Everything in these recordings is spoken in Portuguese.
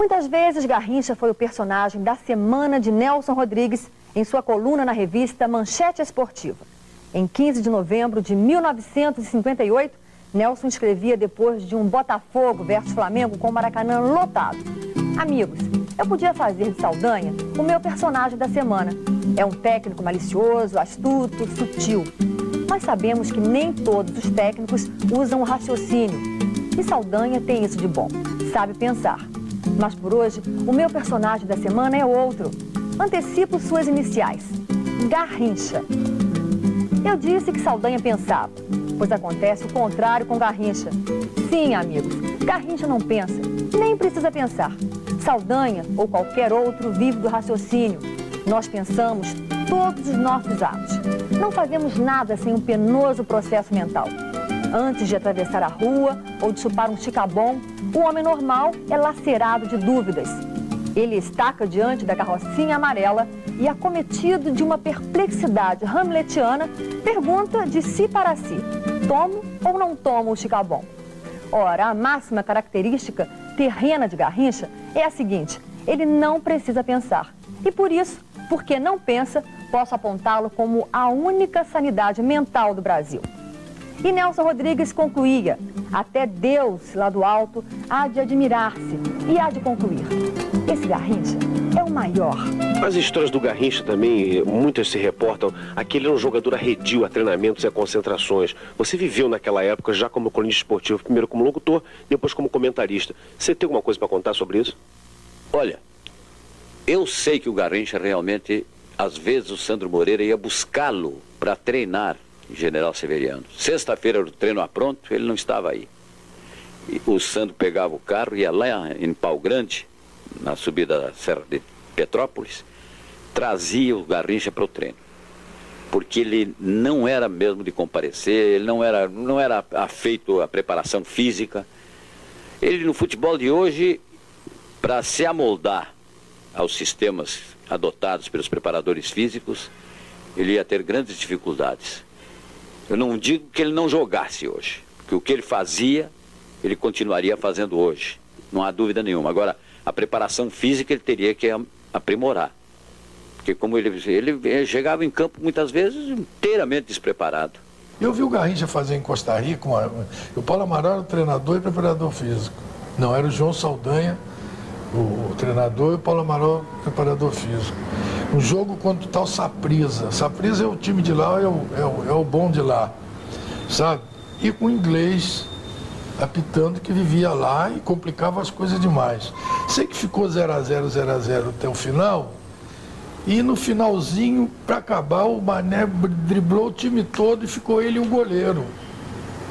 Muitas vezes Garrincha foi o personagem da semana de Nelson Rodrigues em sua coluna na revista Manchete Esportiva. Em 15 de novembro de 1958, Nelson escrevia depois de um Botafogo versus Flamengo com o Maracanã lotado: amigos, eu podia fazer de Saldanha o meu personagem da semana. É um técnico malicioso, astuto, sutil. Nós sabemos que nem todos os técnicos usam o raciocínio. E Saldanha tem isso de bom, sabe pensar. Mas por hoje, o meu personagem da semana é outro. Antecipo suas iniciais: Garrincha. Eu disse que Saldanha pensava, pois acontece o contrário com Garrincha. Sim, amigos, Garrincha não pensa, nem precisa pensar. Saldanha ou qualquer outro vive do raciocínio. Nós pensamos todos os nossos atos. Não fazemos nada sem um penoso processo mental. Antes de atravessar a rua ou de chupar um chicabom, o homem normal é lacerado de dúvidas. Ele estaca diante da carrocinha amarela e, acometido de uma perplexidade hamletiana, pergunta de si para si: tomo ou não tomo o chicabom? Ora, a máxima característica terrena de Garrincha é a seguinte: ele não precisa pensar. E por isso, porque não pensa, posso apontá-lo como a única sanidade mental do Brasil. E Nelson Rodrigues concluía: até Deus, lá do alto, há de admirar-se e há de concluir: esse Garrincha é o maior. As histórias do Garrincha também, muitas se reportam, aquele era um jogador arredio a treinamentos e a concentrações. Você viveu naquela época já como cronista esportivo, primeiro como locutor, depois como comentarista. Você tem alguma coisa para contar sobre isso? Olha, eu sei que o Garrincha realmente, às vezes o Sandro Moreira ia buscá-lo para treinar General Severiano. Sexta-feira o treino a pronto, ele não estava aí. E o Sandro pegava o carro, ia lá em Pau Grande, na subida da Serra de Petrópolis, trazia o Garrincha para o treino. Porque ele não era mesmo de comparecer, ele não era afeito à preparação física. Ele, no futebol de hoje, para se amoldar aos sistemas adotados pelos preparadores físicos, ele ia ter grandes dificuldades. Eu não digo que ele não jogasse hoje, porque o que ele fazia, ele continuaria fazendo hoje, não há dúvida nenhuma. Agora, a preparação física ele teria que aprimorar, porque como ele chegava em campo muitas vezes inteiramente despreparado. Eu vi o Garrincha fazer em Costa Rica, o Paulo Amaral era o treinador e preparador físico. Não, era o João Saldanha, o treinador, e o Paulo Amaral, o preparador físico. Um jogo contra o tal Saprissa. Saprissa é o time de lá, é o bom de lá, sabe? E com o inglês apitando, que vivia lá e complicava as coisas demais. Sei que ficou 0-0, 0-0 até o final. E no finalzinho, para acabar, o Mané driblou o time todo e ficou ele e o goleiro,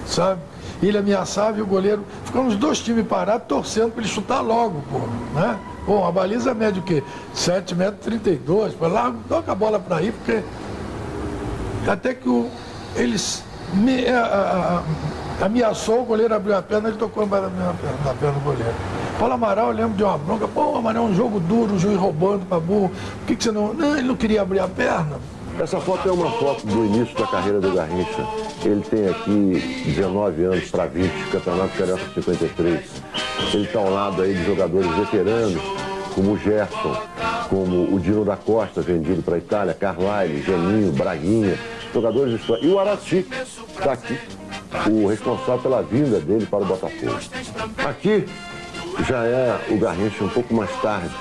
sabe? Ele ameaçava e o goleiro... Ficamos os dois times parados, torcendo para ele chutar logo, pô, né? Bom, a baliza mede o quê? 7,32 m, lá, toca a bola para aí, porque... Até que eles... ameaçou, o goleiro abriu a perna, ele tocou na perna do goleiro. Paulo Amaral, eu lembro de uma bronca: pô, mas é um jogo duro, o juiz roubando para burro, por que você não... Não, ele não queria abrir a perna. Essa foto é uma foto do início da carreira do Garrincha. Ele tem aqui 19 anos para 20, Campeonato Carioca 53. Ele está ao lado aí de jogadores veteranos, como o Gerson, como o Dino da Costa, vendido para a Itália, Carlyle, Geninho, Braguinha, jogadores de história. E o Araci está aqui, o responsável pela vinda dele para o Botafogo. Aqui já é o Garrincha um pouco mais tarde,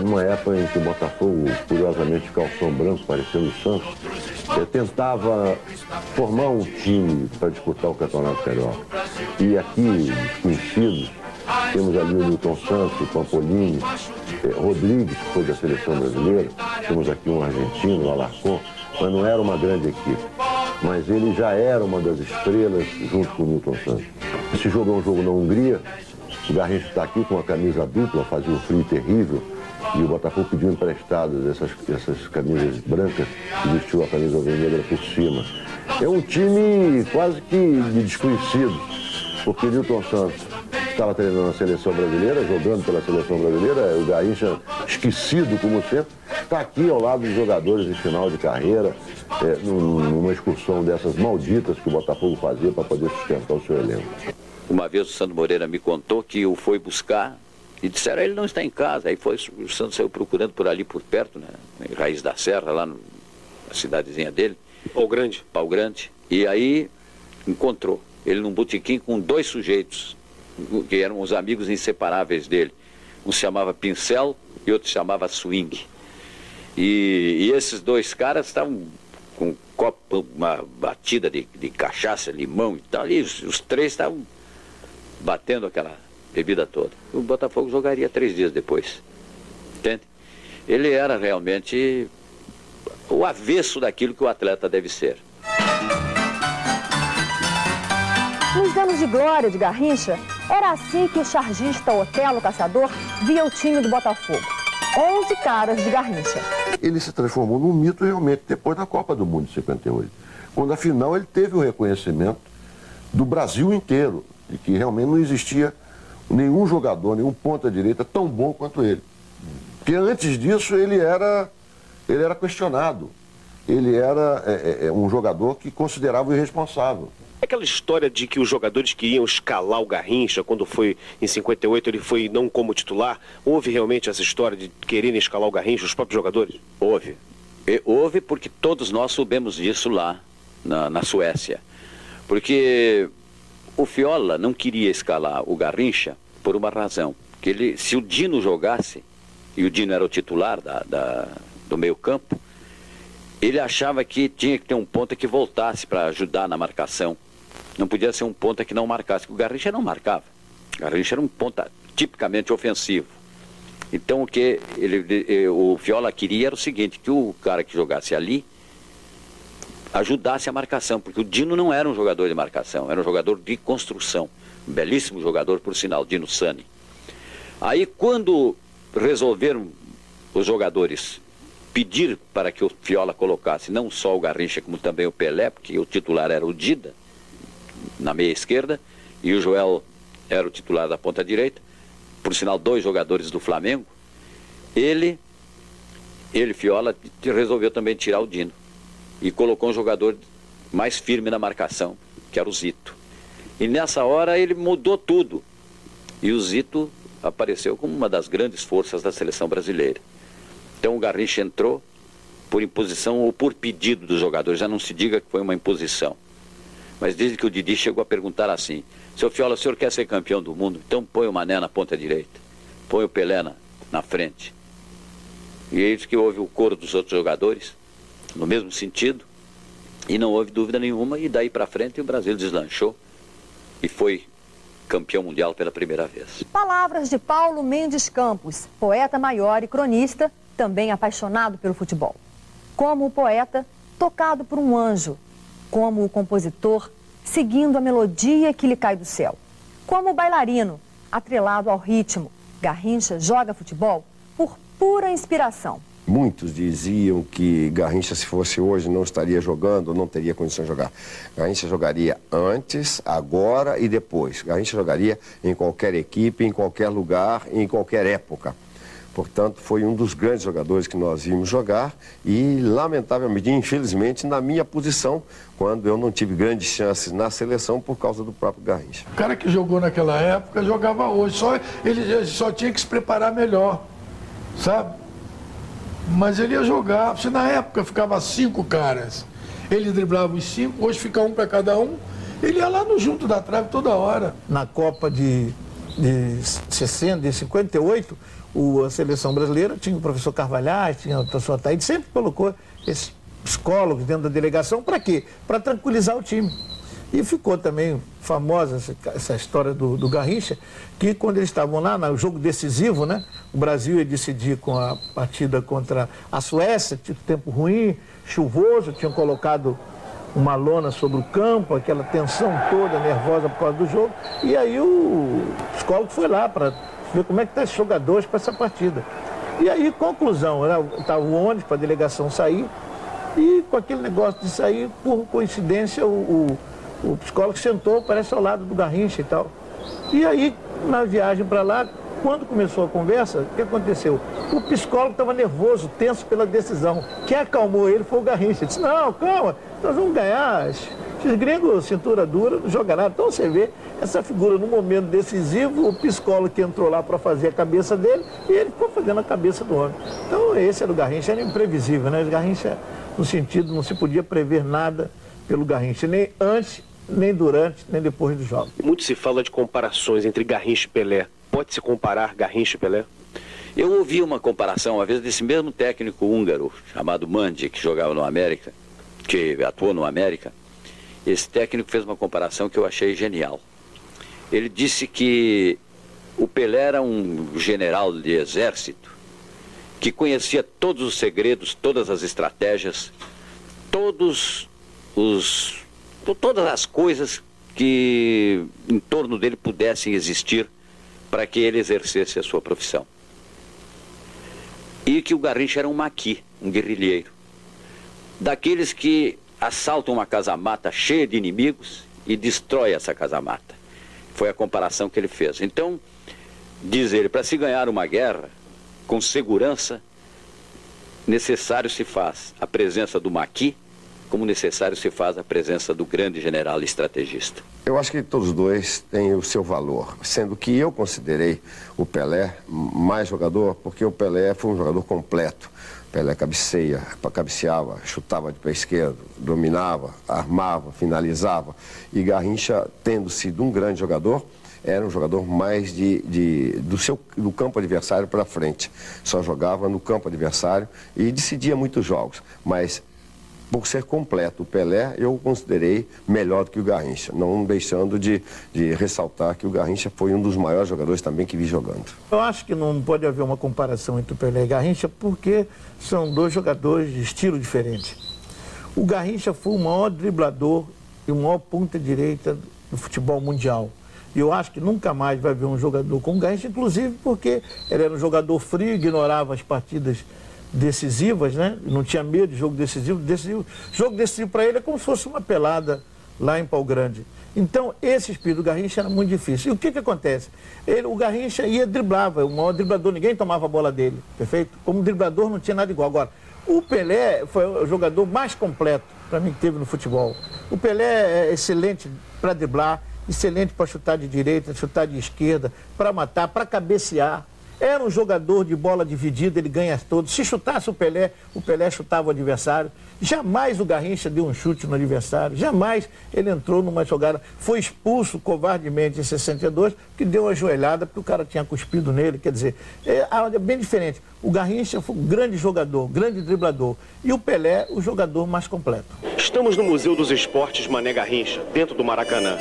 numa época em que o Botafogo, curiosamente, calção branco, parecendo o Santos, tentava formar um time para disputar o Campeonato Carioca. E aqui, desconhecidos, temos ali o Newton Santos, o Pampolini, Rodrigues, que foi da seleção brasileira, temos aqui um argentino, o Alarcón, mas não era uma grande equipe. Mas ele já era uma das estrelas junto com o Newton Santos. Esse jogo é um jogo na Hungria. O Garrincha está aqui com a camisa dupla, fazia um frio terrível, e o Botafogo pediu emprestadas essas camisas brancas e vestiu a camisa vermelha por cima. É um time quase que de desconhecidos, porque Newton Santos estava treinando a seleção brasileira, jogando pela seleção brasileira, o Garrincha, esquecido como sempre, está aqui ao lado dos jogadores em final de carreira, numa excursão dessas malditas que o Botafogo fazia para poder sustentar o seu elenco. Uma vez o Sandro Moreira me contou que o foi buscar E disseram, ele não está em casa. Aí o Santos saiu procurando por ali, por perto, né? Em Raiz da Serra, lá na cidadezinha dele. Pau Grande. Pau Grande. E aí encontrou ele num botequim com 2 sujeitos, que eram os amigos inseparáveis dele. Um se chamava Pincel e outro se chamava Swing. E esses 2 caras estavam com um copo, uma batida de cachaça, limão e tal. E os 3 estavam batendo aquela bebida toda. O Botafogo jogaria 3 dias depois. Entende? Ele era realmente o avesso daquilo que o atleta deve ser. Nos anos de glória de Garrincha, era assim que o chargista Otelo Caçador via o time do Botafogo. 11 caras de Garrincha. Ele se transformou num mito realmente depois da Copa do Mundo de 58. Quando, afinal, ele teve o reconhecimento do Brasil inteiro, de que realmente não existia nenhum jogador, nenhum ponta-direita tão bom quanto ele. Porque antes disso ele era questionado. Ele era um jogador que considerava irresponsável. Aquela história de que os jogadores queriam escalar o Garrincha quando foi em 58, ele foi não como titular. Houve realmente essa história de quererem escalar o Garrincha, os próprios jogadores? Houve. Houve porque todos nós soubemos disso lá na Suécia. Porque o Fiola não queria escalar o Garrincha por uma razão. Que se o Dino jogasse, e o Dino era o titular do meio campo, ele achava que tinha que ter um ponta que voltasse para ajudar na marcação. Não podia ser um ponta que não marcasse, porque o Garrincha não marcava. O Garrincha era um ponta tipicamente ofensivo. Então o Fiola queria era o seguinte, que o cara que jogasse ali ajudasse a marcação, porque o Dino não era um jogador de marcação, era um jogador de construção. Um belíssimo jogador, por sinal, Dino Sani. Aí quando resolveram os jogadores pedir para que o Fiola colocasse não só o Garrincha, como também o Pelé, porque o titular era o Dida, na meia esquerda, e o Joel era o titular da ponta direita, por sinal 2 jogadores do Flamengo, ele Fiola, resolveu também tirar o Dino, e colocou um jogador mais firme na marcação, que era o Zito. E nessa hora ele mudou tudo, e o Zito apareceu como uma das grandes forças da seleção brasileira. Então o Garrincha entrou por imposição ou por pedido dos jogadores, já não se diga que foi uma imposição. Mas desde que o Didi chegou a perguntar assim, seu Fiola, o senhor quer ser campeão do mundo? Então põe o Mané na ponta direita, põe o Pelé na frente. E eis que houve o coro dos outros jogadores, no mesmo sentido, e não houve dúvida nenhuma, e daí para frente o Brasil deslanchou e foi campeão mundial pela primeira vez. Palavras de Paulo Mendes Campos, poeta maior e cronista, também apaixonado pelo futebol. Como o poeta, tocado por um anjo. Como o compositor, seguindo a melodia que lhe cai do céu. Como o bailarino, atrelado ao ritmo. Garrincha joga futebol por pura inspiração. Muitos diziam que Garrincha, se fosse hoje, não estaria jogando, não teria condição de jogar. Garrincha jogaria antes, agora e depois. Garrincha jogaria em qualquer equipe, em qualquer lugar, em qualquer época. Portanto, foi um dos grandes jogadores que nós vimos jogar e, lamentavelmente, infelizmente, na minha posição, quando eu não tive grandes chances na seleção por causa do próprio Garrincha. O cara que jogou naquela época jogava hoje, ele só tinha que se preparar melhor, sabe? Mas ele ia jogar, se na época ficava 5 caras, ele driblava os 5, hoje fica um para cada um, ele ia lá no junto da trave toda hora. Na Copa de 58, a seleção brasileira tinha o professor Carvalhais, tinha o professor Ataíde, sempre colocou esses psicólogos dentro da delegação, para quê? Para tranquilizar o time. E ficou também famosa essa história do Garrincha, que quando eles estavam lá no jogo decisivo, né, o Brasil ia decidir com a partida contra a Suécia, tinha tempo ruim, chuvoso, tinham colocado uma lona sobre o campo, aquela tensão toda, nervosa por causa do jogo, e aí o psicólogo foi lá para ver como é que estão esses jogadores para essa partida. E aí, conclusão, estava o ônibus para a delegação sair, e com aquele negócio de sair, por coincidência, o psicólogo sentou, parece ao lado do Garrincha e tal. E aí, na viagem para lá, quando começou a conversa, o que aconteceu? O psicólogo estava nervoso, tenso pela decisão. Quem acalmou ele foi o Garrincha. Ele disse, não, calma, nós vamos ganhar. Esses gringos, cintura dura, não joga nada. Então você vê essa figura no momento decisivo, o psicólogo que entrou lá para fazer a cabeça dele, e ele ficou fazendo a cabeça do homem. Então esse era o Garrincha, era imprevisível, né? O Garrincha, no sentido, não se podia prever nada pelo Garrincha, nem antes, nem durante, nem depois do jogo. Muito se fala de comparações entre Garrincha e Pelé. Pode-se comparar Garrincha e Pelé? Eu ouvi uma comparação, uma vez, desse mesmo técnico húngaro, chamado Mandi, que jogava no América, que atuou no América. Esse técnico fez uma comparação que eu achei genial. Ele disse que o Pelé era um general de exército que conhecia todos os segredos, todas as estratégias, todas as coisas que em torno dele pudessem existir para que ele exercesse a sua profissão. E que o Garrincha era um maqui, um guerrilheiro, daqueles que assaltam uma casa-mata cheia de inimigos e destrói essa casa-mata. Foi a comparação que ele fez. Então, diz ele, para se ganhar uma guerra com segurança, necessário se faz a presença do maqui, como necessário se faz a presença do grande general estrategista. Eu acho que todos os dois têm o seu valor, sendo que eu considerei o Pelé mais jogador, porque o Pelé foi um jogador completo. O Pelé cabeceava, chutava de pé esquerdo, dominava, armava, finalizava. E Garrincha, tendo sido um grande jogador, era um jogador mais do campo adversário para frente. Só jogava no campo adversário e decidia muitos jogos, mas por ser completo, o Pelé eu considerei melhor do que o Garrincha, não deixando de ressaltar que o Garrincha foi um dos maiores jogadores também que vi jogando. Eu acho que não pode haver uma comparação entre o Pelé e Garrincha, porque são dois jogadores de estilo diferente. O Garrincha foi o maior driblador e o maior ponta-direita do futebol mundial. E eu acho que nunca mais vai haver um jogador como o Garrincha, inclusive porque ele era um jogador frio, ignorava as partidas decisivas, né? Não tinha medo de jogo decisivo. Jogo decisivo para ele é como se fosse uma pelada lá em Pau Grande. Então, esse espírito do Garrincha era muito difícil. E o que acontece? O Garrincha driblava, o maior driblador, ninguém tomava a bola dele, perfeito? Como driblador não tinha nada igual. Agora, o Pelé foi o jogador mais completo, para mim, que teve no futebol. O Pelé é excelente para driblar, excelente para chutar de direita, chutar de esquerda, para matar, para cabecear. Era um jogador de bola dividida, ele ganha todos. Se chutasse o Pelé chutava o adversário. Jamais o Garrincha deu um chute no adversário, jamais ele entrou numa jogada. Foi expulso covardemente em 62, que deu uma joelhada, porque o cara tinha cuspido nele. Quer dizer, é bem diferente. O Garrincha foi um grande jogador, grande driblador. E o Pelé, o jogador mais completo. Estamos no Museu dos Esportes Mané Garrincha, dentro do Maracanã.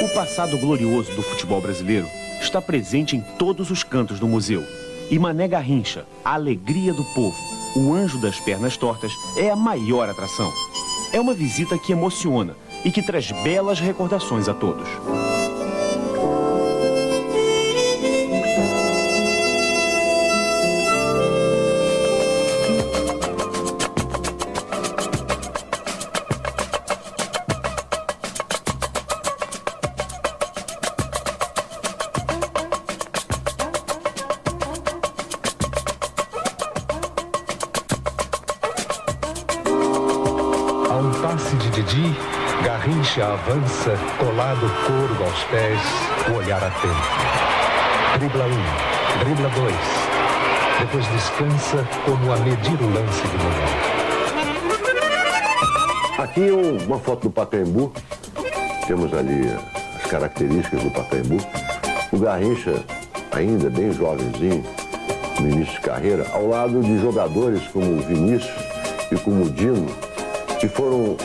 O passado glorioso do futebol brasileiro está presente em todos os cantos do museu. E Mané Garrincha, a alegria do povo, o anjo das pernas tortas, é a maior atração. É uma visita que emociona e que traz belas recordações a todos. Garrincha avança, colado couro aos pés, o olhar atento. Dribla 1, dribla 2. Depois descansa como a medir o lance do momento. Aqui uma foto do Pacaembu. Temos ali as características do Pacaembu. O Garrincha, ainda bem jovenzinho, no início de carreira, ao lado de jogadores como o Vinícius e como o Dino, que foram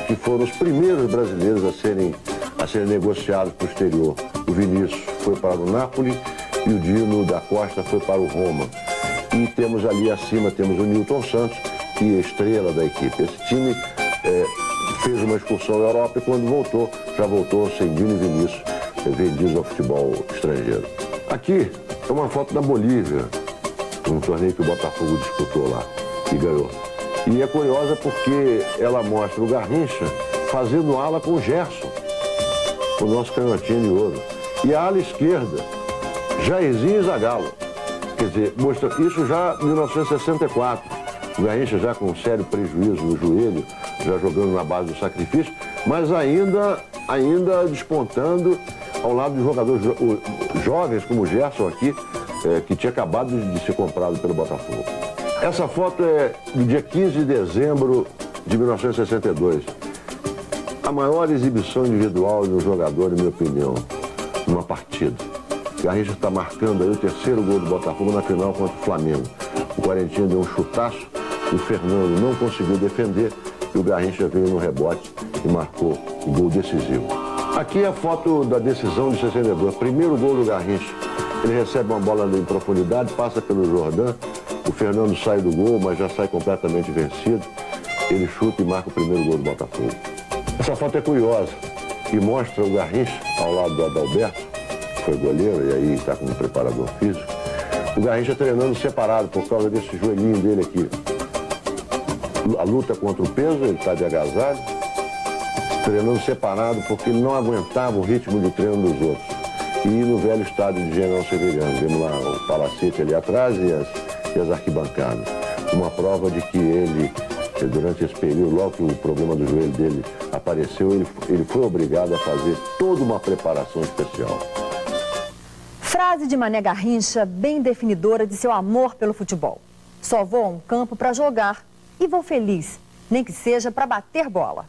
os primeiros brasileiros a serem negociados para o exterior. O Vinícius foi para o Napoli e o Dino da Costa foi para o Roma. E temos ali acima, temos o Nilton Santos, que é estrela da equipe. Esse time fez uma excursão à Europa e quando voltou, já voltou sem Dino e Vinícius vendidos ao futebol estrangeiro. Aqui é uma foto da Bolívia, um torneio que o Botafogo disputou lá e ganhou. E é curiosa porque ela mostra o Garrincha fazendo ala com o Gerson, o nosso canhotinho de ouro. E a ala esquerda, Jairzinho e Zagallo. Quer dizer, mostra isso já em 1964. O Garrincha já com um sério prejuízo no joelho, já jogando na base do sacrifício, mas ainda despontando ao lado de jogadores jovens como o Gerson aqui, que tinha acabado de ser comprado pelo Botafogo. Essa foto é do dia 15 de dezembro de 1962. A maior exibição individual de um jogador, na minha opinião, numa partida. Garrincha está marcando aí o terceiro gol do Botafogo na final contra o Flamengo. O Quarentinha deu um chutaço, o Fernando não conseguiu defender e o Garrincha veio no rebote e marcou o gol decisivo. Aqui é a foto da decisão de 62, primeiro gol do Garrincha. Ele recebe uma bola em profundidade, passa pelo Jordan, o Fernando sai do gol, mas já sai completamente vencido. Ele chuta e marca o primeiro gol do Botafogo. Essa foto é curiosa e mostra o Garrincha ao lado do Adalberto, que foi goleiro e aí está como preparador físico. O Garrincha treinando separado por causa desse joelhinho dele aqui. A luta contra o peso, ele está de agasalho, treinando separado porque ele não aguentava o ritmo de treino dos outros. E no velho estádio de General Severiano, vemos lá o palacete ali atrás e as arquibancadas. Uma prova de que ele, durante esse período, logo que o problema do joelho dele apareceu, ele foi obrigado a fazer toda uma preparação especial. Frase de Mané Garrincha bem definidora de seu amor pelo futebol. Só vou a um campo para jogar e vou feliz, nem que seja para bater bola.